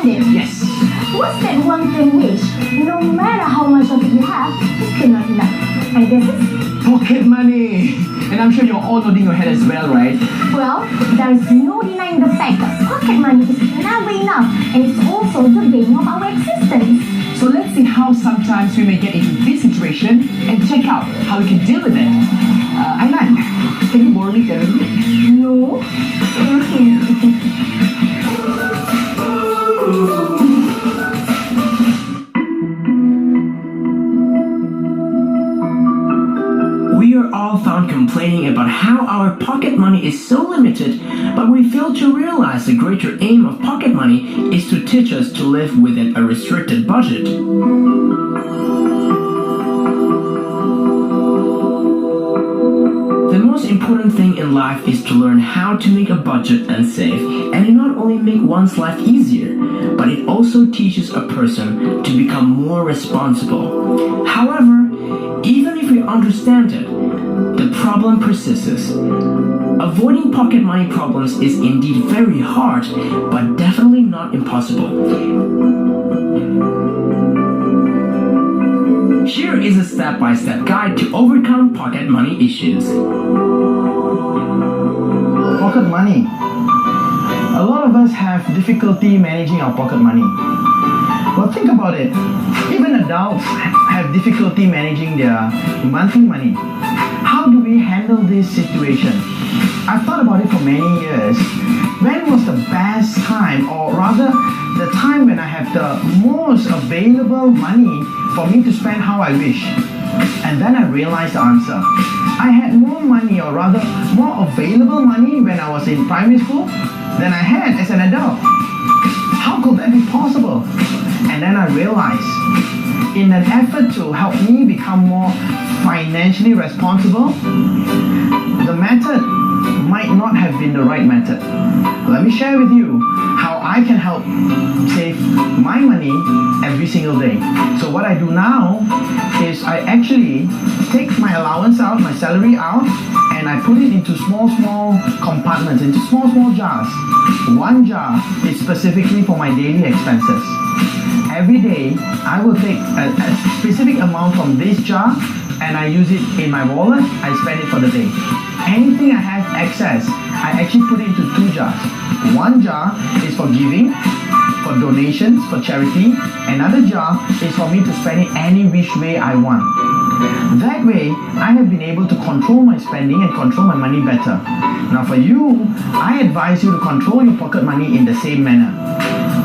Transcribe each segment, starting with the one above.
it. Yes. What's that one thing which, no matter how much of it you have, is still not enough? I guess it's, Pocket money. And I'm sure you're all nodding your head as well, right? well, there's no denying the fact that pocket money is never enough, and it's also the bane of our existence. So let's see how sometimes we may get into this situation and check out how we can deal with it. Ailan, can you borrow me 10 ringgit? No. We are all found complaining about how our pocket money is so limited, but we fail to realize the greater aim of pocket money is to teach us to live within a restricted budget. The most important thing in life is to learn how to make a budget and save, and it not only makes one's life easier, but it also teaches a person to become more responsible. However, even if we understand it, the problem persists. Avoiding pocket money problems is indeed very hard, but definitely not impossible. Here is a step-by-step guide to overcome pocket money issues. Pocket money. A lot of us have difficulty managing our pocket money. Well, think about it. Even adults have difficulty managing their monthly money. How do we handle this situation? I've thought about it for many years. When was the best time, or rather the time when I have the most available money for me to spend how I wish? And then I realized the answer. I had more money, or rather more available money when I was in primary school than I had as an adult. How could that be possible? And then I realized, in an effort to help me become more financially responsible, the method might not have been the right method. Let me share with you how I can help save my money every single day. So what I do now is I actually take my allowance out, my salary out, and I put it into small compartments, into small jars. One jar is specifically for my daily expenses. Every day, I will take a specific amount from this jar and I use it in my wallet. I spend it for the day. Anything I have excess, I actually put it into two jars. One jar is for giving, for donations, for charity. Another jar is for me to spend it any which way I want. That way, I have been able to control my spending and control my money better. Now for you, I advise you to control your pocket money in the same manner.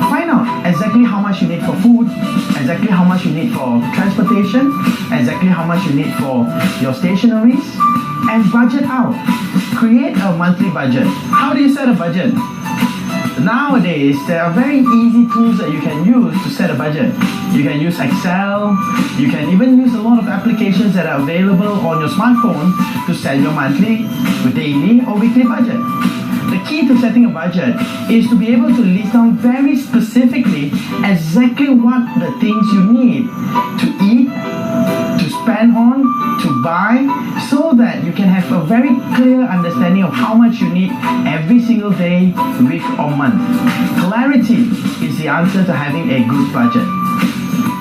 Find out exactly how much you need for food, exactly how much you need for transportation, exactly how much you need for your stationeries, and budget out. Create a monthly budget. How do you set a budget? Nowadays, there are very easy tools that you can use to set a budget. You can use Excel, you can even use a lot of applications that are available on your smartphone to set your monthly, daily, or weekly budget. The key to setting a budget is to be able to list down very specifically exactly what the things you need to eat, to spend on, to buy, so that you can have a very clear understanding of how much you need every single day, week or month. Clarity is the answer to having a good budget.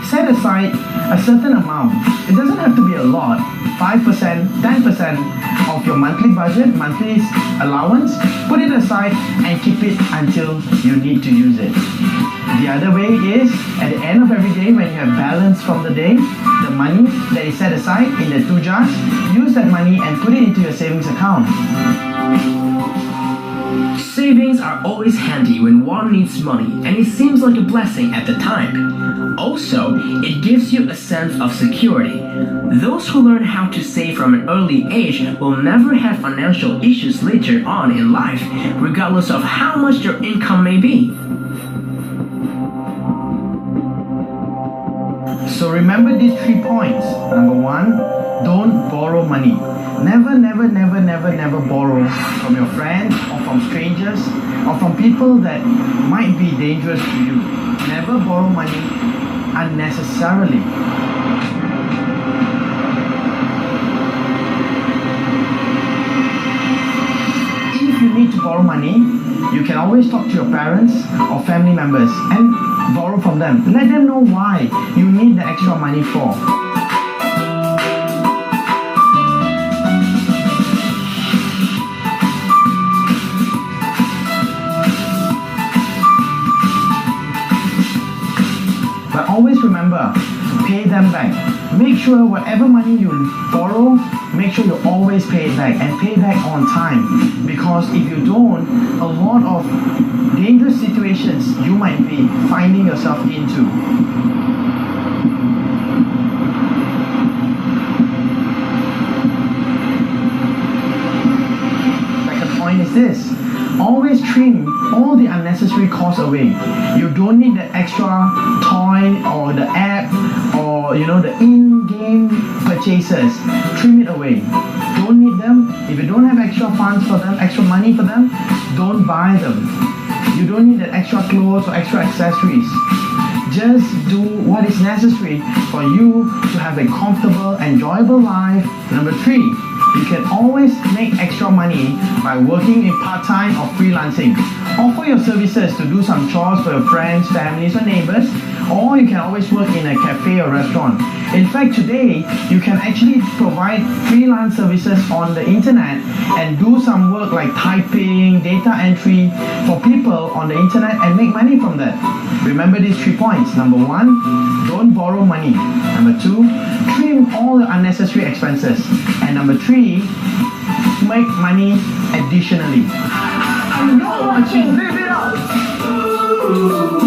Set aside a certain amount. It doesn't have to be a lot, 5%, 10% of your monthly budget, monthly allowance. Put it aside and keep it until you need to use it. The other way is, at the end of every day, when you have balance from the day, the money that is set aside in the two jars, use that money and put it into your savings account. Savings are always handy when one needs money, and it seems like a blessing at the time. Also, it gives you a sense of security. Those who learn how to save from an early age will never have financial issues later on in life, regardless of how much their income may be. So remember these 3 points. Number 1, don't borrow money. Never borrow from your friends or from strangers or from people that might be dangerous to you. Never borrow money unnecessarily. If you need to borrow money, you can always talk to your parents or family members, and borrow from them. Let them know why you need the extra money for. But always remember, pay them back. Make sure whatever money you borrow, make sure you always pay it back and pay back on time. Because if you don't, a lot of dangerous situations you might be finding yourself into. Second point is this. Always trim all the unnecessary costs away. You don't need the extra toy or the app or the in-game purchases. Trim it away. Don't need them. If you don't have extra funds for them, extra money for them, don't buy them. You don't need the extra clothes or extra accessories. Just do what is necessary for you to have a comfortable, enjoyable life. Number 3, you can always make extra money by working in part-time or freelancing. Offer your services to do some chores for your friends, families or neighbors, or you can always work in a cafe or restaurant. In fact, today, you can actually provide freelance services on the internet and do some work like typing, data entry for people on the internet and make money from that. Remember these 3 points. Number 1, don't borrow money. Number 2, trim all your unnecessary expenses. And number 3, make money additionally. You're watching Live It Up.